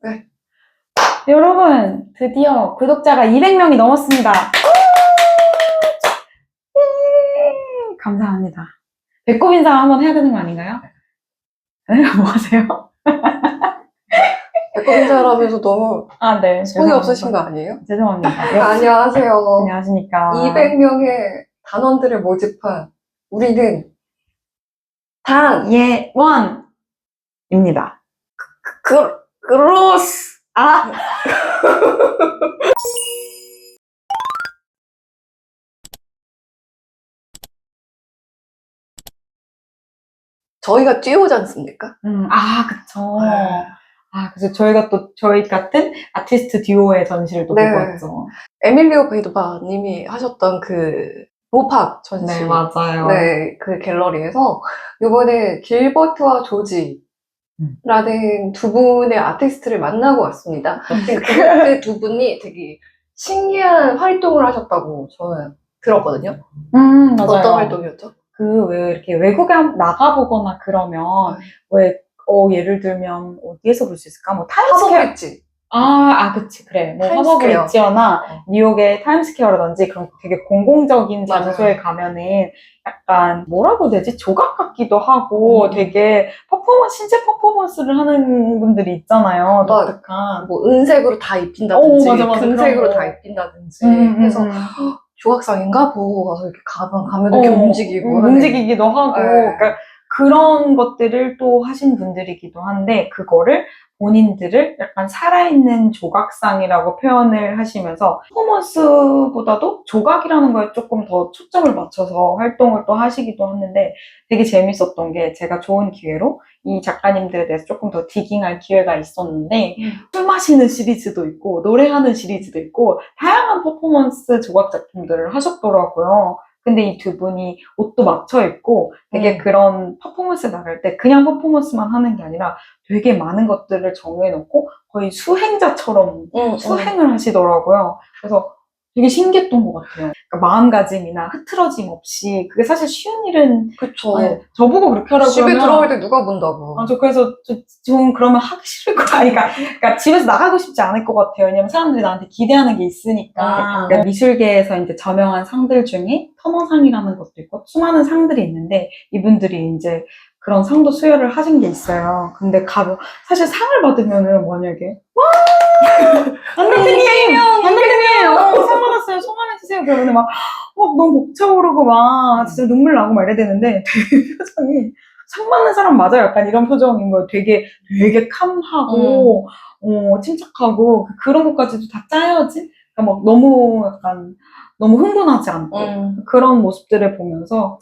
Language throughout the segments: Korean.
네. 여러분, 드디어 구독자가 200명이 넘었습니다. 감사합니다. 배꼽 인사 한번 해야 되는 거 아닌가요? 뭐 하세요? 배꼽 인사를 하면서 너무 네. 성의 없으신 거 아니에요? 죄송합니다. 안녕하세요. 안녕하십니까. 200명의 단원들을 모집한 우리는 단예원입니다. 그로스! 저희가 듀오지 않습니까? 그쵸. 그래서 저희가 또 저희 같은 아티스트 듀오의 전시를 또 네. 보고 왔죠. 에밀리오 베이도바 님이 하셨던 그 로팍 전시. 네, 맞아요. 네, 그 갤러리에서 이번에 길버트와 조지 라는 두 분의 아티스트를 만나고 왔습니다. 그 두 분이 되게 신기한 활동을 하셨다고 저는 들었거든요. 맞아요. 어떤 활동이었죠? 왜 이렇게 외국에 나가보거나 그러면, 예를 들면, 어디에서 볼 수 있을까? 뭐, 타임스퀘어. 하버브릿지. 그치, 그래. 뭐, 타임스퀘어. 하버브릿지나 뉴욕의 타임스퀘어라든지 그런 되게 공공적인 장소에 가면은 약간, 뭐라고 해야 되지? 조각 같기도 하고 되게 신체 퍼포먼스를 하는 분들이 있잖아요. 독특한. 뭐, 은색으로 다 입힌다든지, 맞아. 금색으로 다 입힌다든지 해서 조각상인가 보고 가서 이렇게 가면 이렇게 움직이기도 하고, 네. 그러니까 그런 것들을 또 하신 분들이기도 한데, 그거를 본인들을 약간 살아있는 조각상이라고 표현을 하시면서 퍼포먼스보다도 조각이라는 거에 조금 더 초점을 맞춰서 활동을 또 하시기도 하는데 되게 재밌었던 게 제가 좋은 기회로 이 작가님들에 대해서 조금 더 디깅할 기회가 있었는데 술 마시는 시리즈도 있고 노래하는 시리즈도 있고 다양한 퍼포먼스 조각 작품들을 하셨더라고요. 근데 이 두 분이 옷도 맞춰 입고 되게 그런 퍼포먼스 나갈 때 그냥 퍼포먼스만 하는 게 아니라 되게 많은 것들을 정해놓고 거의 수행자처럼 수행을 하시더라고요. 그래서 되게 신기했던 것 같아요. 그러니까 마음가짐이나 흐트러짐 없이 그게 사실 쉬운 일은 그쵸. 저보고 그렇게 하라고 집에 그러면 들어올 때 누가 본다고. 그래서 좀 그러면 하기 싫을 거 아니까 그러니까 집에서 나가고 싶지 않을 것 같아요. 왜냐면 사람들이 나한테 기대하는 게 있으니까. 그러니까 미술계에서 이제 저명한 상들 중에 터너상이라는 것도 있고 수많은 상들이 있는데 이분들이 이제 그런 상도 수여를 하신 게 있어요. 근데 사실 상을 받으면은 만약에 안대리님 상 받았어요. 소감해주세요. 그러면 막 너무 벅차오르고 막 진짜 눈물 나고 막 이래야 되는데 되게 표정이 상 받는 사람 맞아요. 약간 이런 표정인 거예요. 되게 캄하고 침착하고 그런 것까지도 다 짜야지. 그러니까 막 너무 흥분하지 않고 그런 모습들을 보면서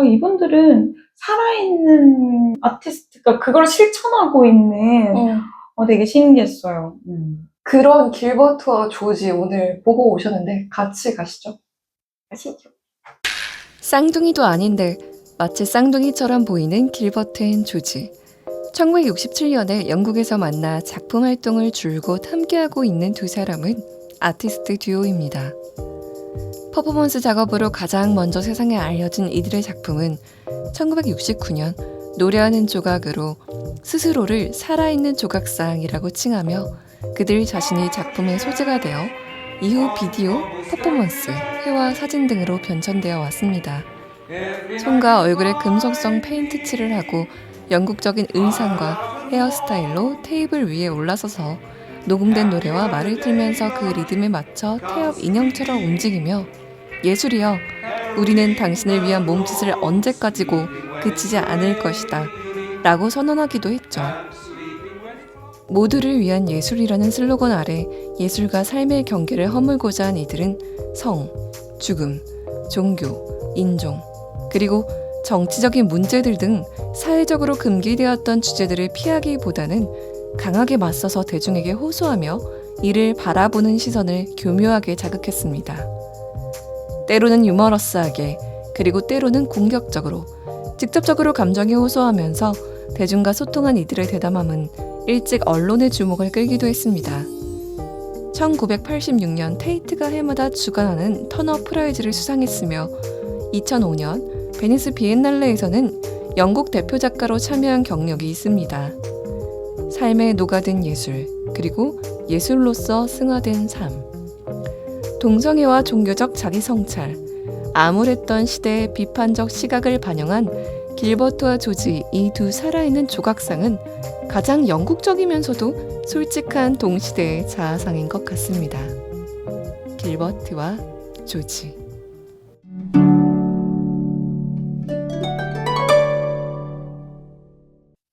이분들은 살아있는 아티스트가 그걸 실천하고 있는 되게 신기했어요. 그런 길버트와 조지 오늘 보고 오셨는데 같이 가시죠. 가시죠. 쌍둥이도 아닌데 마치 쌍둥이처럼 보이는 길버트 앤 조지. 1967년에 영국에서 만나 작품 활동을 줄곧 함께하고 있는 두 사람은 아티스트 듀오입니다. 퍼포먼스 작업으로 가장 먼저 세상에 알려진 이들의 작품은 1969년 노래하는 조각으로 스스로를 살아있는 조각상이라고 칭하며 그들 자신이 작품의 소재가 되어 이후 비디오, 퍼포먼스, 회화, 사진 등으로 변천되어 왔습니다. 손과 얼굴에 금속성 페인트 칠을 하고 영국적인 의상과 헤어스타일로 테이블 위에 올라서서 녹음된 노래와 말을 틀면서 그 리듬에 맞춰 태엽 인형처럼 움직이며 예술이여, 우리는 당신을 위한 몸짓을 언제까지고 그치지 않을 것이다 라고 선언하기도 했죠. 모두를 위한 예술이라는 슬로건 아래 예술과 삶의 경계를 허물고자 한 이들은 성, 죽음, 종교, 인종, 그리고 정치적인 문제들 등 사회적으로 금기되었던 주제들을 피하기보다는 강하게 맞서서 대중에게 호소하며 이를 바라보는 시선을 교묘하게 자극했습니다. 때로는 유머러스하게, 그리고 때로는 공격적으로, 직접적으로 감정에 호소하면서 대중과 소통한 이들의 대담함은 일찍 언론의 주목을 끌기도 했습니다. 1986년 테이트가 해마다 주관하는 터너 프라이즈를 수상했으며 2005년 베니스 비엔날레에서는 영국 대표 작가로 참여한 경력이 있습니다. 삶에 녹아든 예술, 그리고 예술로서 승화된 삶. 동성애와 종교적 자기성찰, 암울했던 시대의 비판적 시각을 반영한 길버트와 조지 이 두 살아있는 조각상은 가장 영국적이면서도 솔직한 동시대의 자아상인 것 같습니다. 길버트와 조지.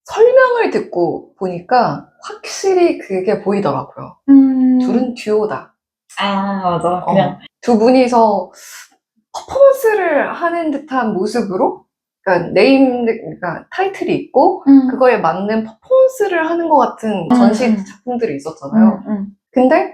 설명을 듣고 보니까 확실히 그게 보이더라고요. 둘은 듀오다. 맞아. 그냥. 두 분이서 퍼포먼스를 하는 듯한 모습으로, 그러니까 그러니까 타이틀이 있고, 그거에 맞는 퍼포먼스를 하는 것 같은 전시 작품들이 있었잖아요. 근데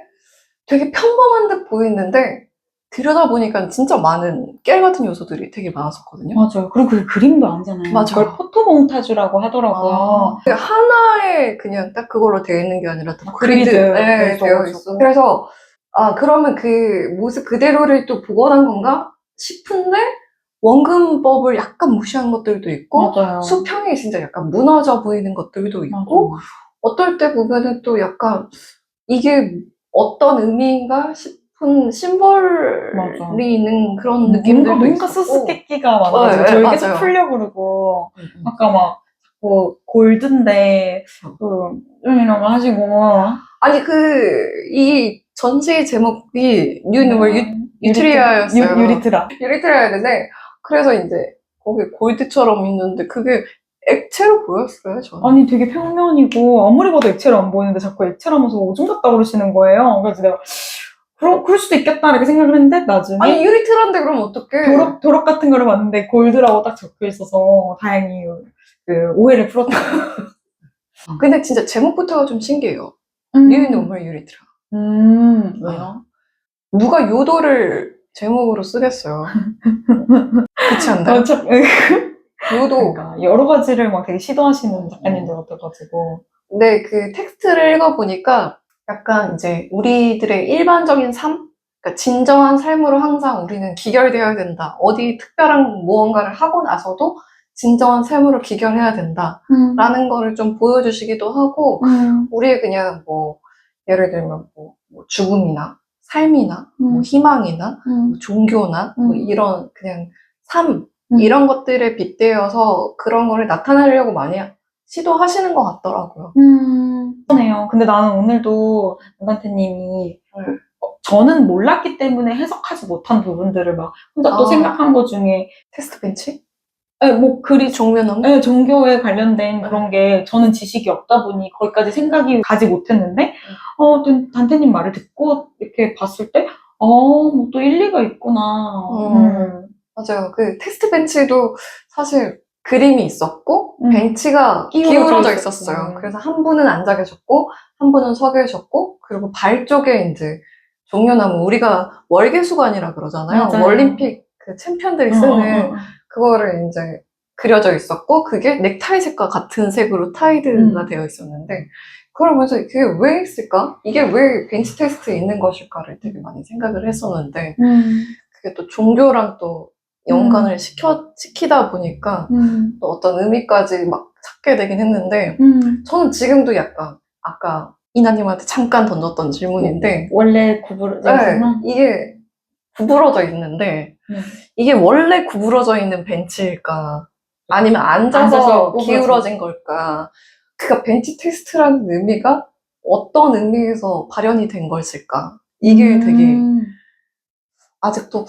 되게 평범한 듯 보이는데, 들여다보니까 진짜 많은 깨알 같은 요소들이 되게 많았었거든요. 맞아요. 그리고 그게 그림도 아니잖아요. 맞아요. 그걸 포토몽타주라고 하더라고요. 하나에 그냥 딱 그걸로 되어 있는 게 아니라 또 그리드 네, 되어 있어. 그래서 그러면 그 모습 그대로를 또 복원한 건가 싶은데 원근법을 약간 무시한 것들도 있고 맞아요. 수평이 진짜 약간 무너져 보이는 것들도 있고 맞아. 어떨 때 보면은 또 약간 이게 어떤 의미인가 싶은 심벌이 맞아. 있는 그런 느낌들도 뭔가 있었고. 수수께끼가 많아요. 네, 저희 맞아요. 계속 풀려고 그러고 아까 막 골드인데 이런 거 하시고 아니 이 전시 제목이 뉴 노멀 유트리아였어요. 유리트라. 유리트라였는데 그래서 이제 거기 골드처럼 있는데 그게 액체로 보였어요, 저는. 아니 되게 평면이고 아무리 봐도 액체로 안 보이는데 자꾸 액체라면서 오줌 같다 그러시는 거예요. 그래서 내가 그럴 수도 있겠다 이렇게 생각을 했는데 나중에 아니 유리트라인데 그럼 어떡해. 도록 같은 거를 봤는데 골드라고 딱 적혀 있어서 다행히 그 오해를 풀었다. 근데 진짜 제목부터가 좀 신기해요. 뉴 노멀 유리트라. 왜요? 누가 요도를 제목으로 쓰겠어요. 그렇지 않나요? 요도. 그러니까 여러 가지를 막 되게 시도하시는 작가님들 같아가지고. 근데 그 텍스트를 읽어보니까 약간 이제 우리들의 일반적인 삶? 그러니까 진정한 삶으로 항상 우리는 기결되어야 된다. 어디 특별한 무언가를 하고 나서도 진정한 삶으로 기결해야 된다. 라는 거를 좀 보여주시기도 하고, 우리의 그냥 뭐, 예를 들면 뭐 죽음이나 삶이나 뭐 희망이나 뭐 종교나 뭐 이런 그냥 삶, 이런 것들에 빗대어서 그런 거를 나타내려고 많이 시도하시는 것 같더라고요. 그러네요. 근데 나는 오늘도 남단태님이 저는 몰랐기 때문에 해석하지 못한 부분들을 막 혼자 또 생각한 것 중에 테스트 벤치? 네, 뭐 글이 종면허? 네, 종교에 관련된 그런 게 저는 지식이 없다 보니 거기까지 생각이 가지 못했는데 단태님 말을 듣고 이렇게 봤을 때 뭐 또 일리가 있구나. 맞아요. 그 테스트 벤치도 사실 그림이 있었고 벤치가 기울어져 기울어져 있었어요. 그래서 한 분은 앉아 계셨고 한 분은 서 계셨고 그리고 발 쪽에 이제 종려나무 우리가 월계수관이라 그러잖아요. 맞아요. 올림픽 그 챔피언들이 쓰는 그거를 이제 그려져 있었고 그게 넥타이 색과 같은 색으로 타이드가 되어 있었는데 그러면서 그게 왜 있을까? 이게 왜 벤치 테스트에 있는 것일까를 되게 많이 생각을 했었는데 그게 또 종교랑 또 연관을 시키다 보니까 또 어떤 의미까지 막 찾게 되긴 했는데 저는 지금도 약간 아까 이나님한테 잠깐 던졌던 질문인데 원래 구부러져 있구나. 이게 구부러져 있는데 이게 원래 구부러져 있는 벤치일까 아니면 앉아서 기울어진 걸까 그러니까 벤치 테스트라는 의미가 어떤 의미에서 발현이 된 것일까 이게 되게 아직도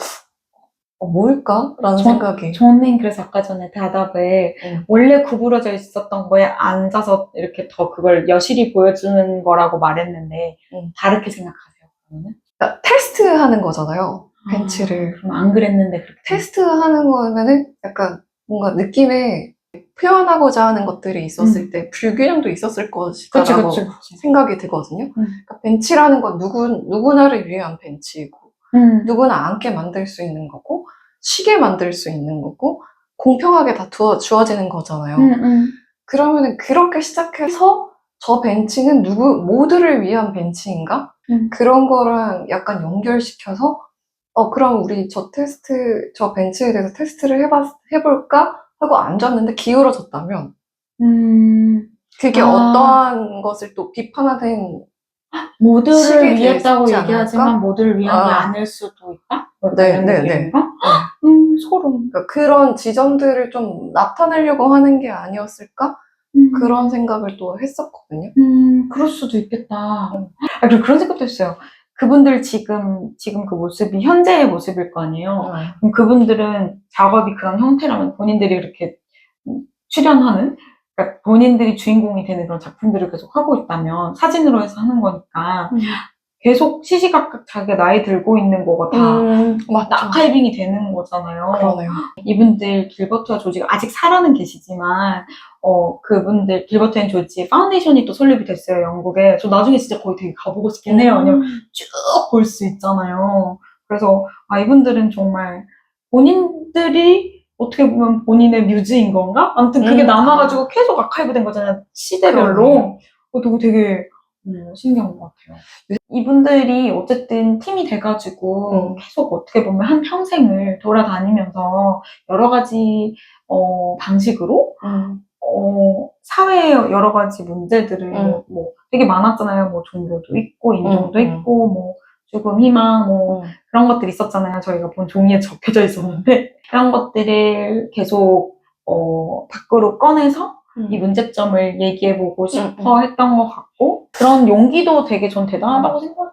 뭘까? 라는 생각이. 저는 그래서 아까 전에 대답을 원래 구부러져 있었던 거에 앉아서 이렇게 더 그걸 여실히 보여주는 거라고 말했는데 다르게 생각하세요? 그러면? 그러니까 테스트하는 거잖아요. 벤치를. 그럼 안 그랬는데 그렇게. 테스트하는 거면은 약간 뭔가 느낌에 표현하고자 하는 것들이 있었을 때 불균형도 있었을 것이다라고 생각이 들거든요. 그러니까 벤치라는 건 누구나를 위한 벤치이고 누구나 앉게 만들 수 있는 거고 쉬게 만들 수 있는 거고 공평하게 다 주어지는 거잖아요. 그러면은 그렇게 시작해서 저 벤치는 모두를 위한 벤치인가? 그런 거랑 약간 연결시켜서 그럼 우리 저 벤치에 대해서 테스트를 해볼까? 하고 앉았는데 기울어졌다면 그게 아. 어떠한 것을 또 비판하는 모두를 시기에 위했다고 되지 얘기하지만 않을까? 모두를 위한 게 아. 아닐 수도 있다? 네, 이런 네, 느낌인가? 소름. 그러니까 그런 지점들을 좀 나타내려고 하는 게 아니었을까? 그런 생각을 또 했었거든요. 그럴 수도 있겠다. 그리고 그런 생각도 했어요. 그분들 지금 그 모습이 현재의 모습일 거 아니에요. 그럼 그분들은 작업이 그런 형태라면 본인들이 이렇게 출연하는, 그러니까 본인들이 주인공이 되는 그런 작품들을 계속 하고 있다면 사진으로 해서 하는 거니까 계속 시시각각 자기가 나이 들고 있는 거가 다 맞죠. 아카이빙이 되는 거잖아요. 그러네요. 이분들 길버트와 조지가 아직 살아는 계시지만 그분들 길버트 앤 조지 파운데이션이 또 설립이 됐어요, 영국에. 저 나중에 진짜 거기 되게 가보고 싶긴 해요. 왜냐면 쭉 볼 수 있잖아요. 그래서 이분들은 정말 본인들이 어떻게 보면 본인의 뮤즈인 건가? 아무튼 그게 남아가지고 계속 아카이브 된 거잖아요, 시대별로. 그거 되게 신기한 것 같아요. 이분들이 어쨌든 팀이 돼가지고 계속 어떻게 보면 한 평생을 돌아다니면서 여러 가지 방식으로 사회의 여러 가지 문제들을 뭐 되게 많았잖아요. 뭐 종교도 있고 인종도 있고 뭐 죽음, 희망 뭐 그런 것들이 있었잖아요. 저희가 본 종이에 적혀져 있었는데 그런 것들을 계속 밖으로 꺼내서 이 문제점을 얘기해보고 싶어 했던 것 같고 그런 용기도 되게 전 대단하다고 생각을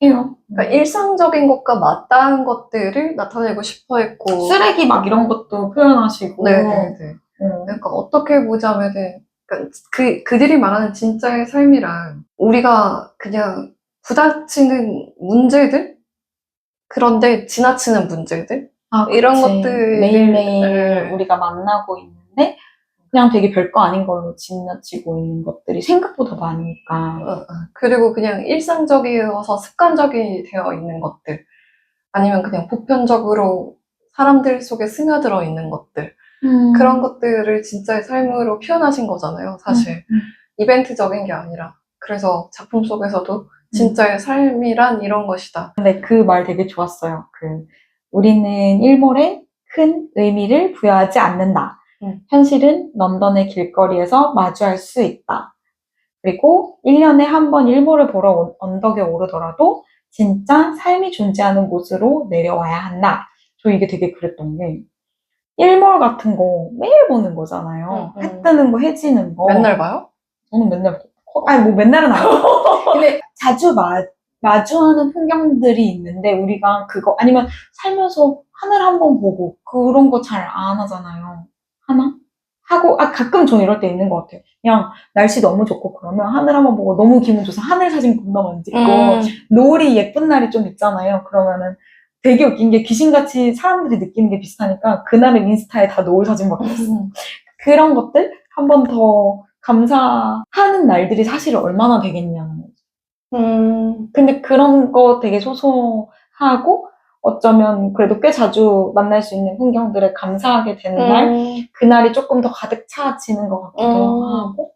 해요. 그러니까 일상적인 것과 맞닿은 것들을 나타내고 싶어 했고 쓰레기 막 이런 것도 표현하시고 네네네. 그러니까 어떻게 보자면은 그러니까 그들이 말하는 진짜의 삶이란 우리가 그냥 부닥치는 문제들 그런데 지나치는 문제들 이런 그치. 것들을 매일매일 우리가 만나고 있는데 그냥 되게 별거 아닌 걸로 지나치고 있는 것들이 생각보다 많으니까. 그리고 그냥 일상적이어서 습관적이 되어 있는 것들 아니면 그냥 보편적으로 사람들 속에 스며들어 있는 것들 그런 것들을 진짜의 삶으로 표현하신 거잖아요, 사실. 이벤트적인 게 아니라. 그래서 작품 속에서도 진짜의 삶이란 이런 것이다. 근데 그 말 되게 좋았어요. 우리는 일몰에 큰 의미를 부여하지 않는다. 현실은 런던의 길거리에서 마주할 수 있다. 그리고 1년에 한 번 일몰을 보러 언덕에 오르더라도 진짜 삶이 존재하는 곳으로 내려와야 한다. 저 이게 되게 그랬던 게 일몰 같은 거 매일 보는 거잖아요. 해 뜨는 거, 해 지는 거. 맨날 봐요? 저는 맨날 아니 뭐 맨날은 아니고 근데 자주 마주하는 풍경들이 있는데 우리가 그거 아니면 살면서 하늘 한번 보고 그런 거 잘 안 하잖아요. 하나? 하고 가끔 전 이럴 때 있는 것 같아요. 그냥 날씨 너무 좋고 그러면 하늘 한번 보고 너무 기분 좋아서 하늘 사진 겁나 많이 찍고 노을이 예쁜 날이 좀 있잖아요. 그러면은 되게 웃긴 게 귀신같이 사람들이 느끼는 게 비슷하니까 그날은 인스타에 다 노을 사진 막 있어. 그런 것들 한 번 더 감사하는 날들이 사실 얼마나 되겠냐는 거죠. 근데 그런 거 되게 소소하고 어쩌면 그래도 꽤 자주 만날 수 있는 풍경들에 감사하게 되는 날, 그날이 조금 더 가득 차지는 것 같기도 하고.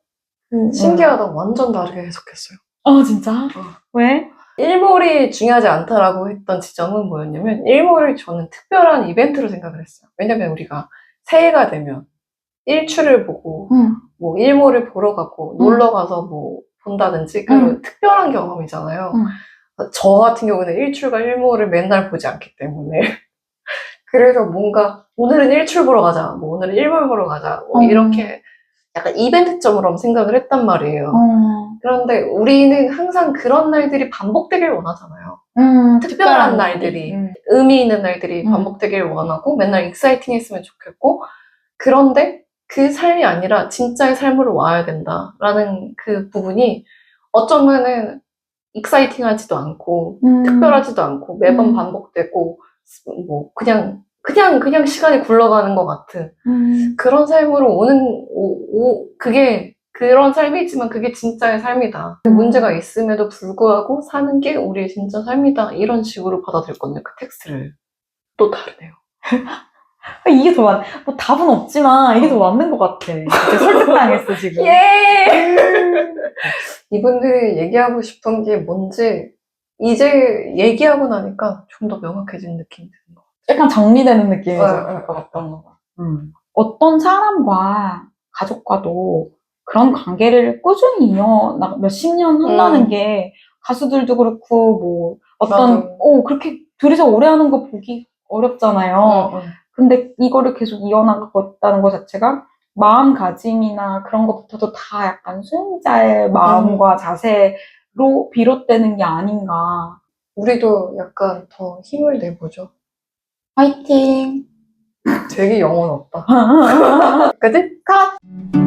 신기하다. 완전 다르게 해석했어요. 진짜? 왜? 일몰이 중요하지 않다라고 했던 지점은 뭐였냐면 일몰을 저는 특별한 이벤트로 생각을 했어요. 왜냐면 우리가 새해가 되면 일출을 보고 뭐 일몰을 보러 가고 놀러 가서 뭐 본다든지 그런 특별한 경험이잖아요. 저 같은 경우는 일출과 일몰을 맨날 보지 않기 때문에 그래서 뭔가 오늘은 일출 보러 가자, 뭐 오늘은 일몰 보러 가자, 뭐 이렇게 약간 이벤트점으로 생각을 했단 말이에요. 그런데 우리는 항상 그런 날들이 반복되길 원하잖아요. 특별한 날들이, 의미 있는 날들이 반복되길 원하고 맨날 익사이팅했으면 좋겠고 그런데 그 삶이 아니라 진짜의 삶으로 와야 된다라는 그 부분이 어쩌면은 익사이팅하지도 않고 특별하지도 않고 매번 반복되고 뭐 그냥 시간이 굴러가는 것 같은 그런 삶으로 그게 그런 삶이지만 그게 진짜의 삶이다. 문제가 있음에도 불구하고 사는 게 우리의 진짜 삶이다. 이런 식으로 받아들였거든요. 그 텍스트를. 또 다르네요. 이게 더 뭐 답은 없지만 이게 더 맞는 것 같아. 진짜 설득당했어 지금. 이분들이 얘기하고 싶은 게 뭔지 이제 얘기하고 나니까 좀 더 명확해진 느낌이 드는 것 같아요. 약간 정리되는 느낌이 들 것 같던 거 봐. 어떤 사람과 가족과도 그런 관계를 꾸준히 몇십 년 한다는 게 가수들도 그렇고 뭐 어떤 맞아. 그렇게 둘이서 오래 하는 거 보기 어렵잖아요. 근데 이거를 계속 이어나가고 있다는 것 자체가 마음가짐이나 그런 것부터도 다 약간 수행자의 마음과 자세로 비롯되는 게 아닌가. 우리도 약간 더 힘을 내보죠. 화이팅! 되게 영혼 없다. 그지? 컷!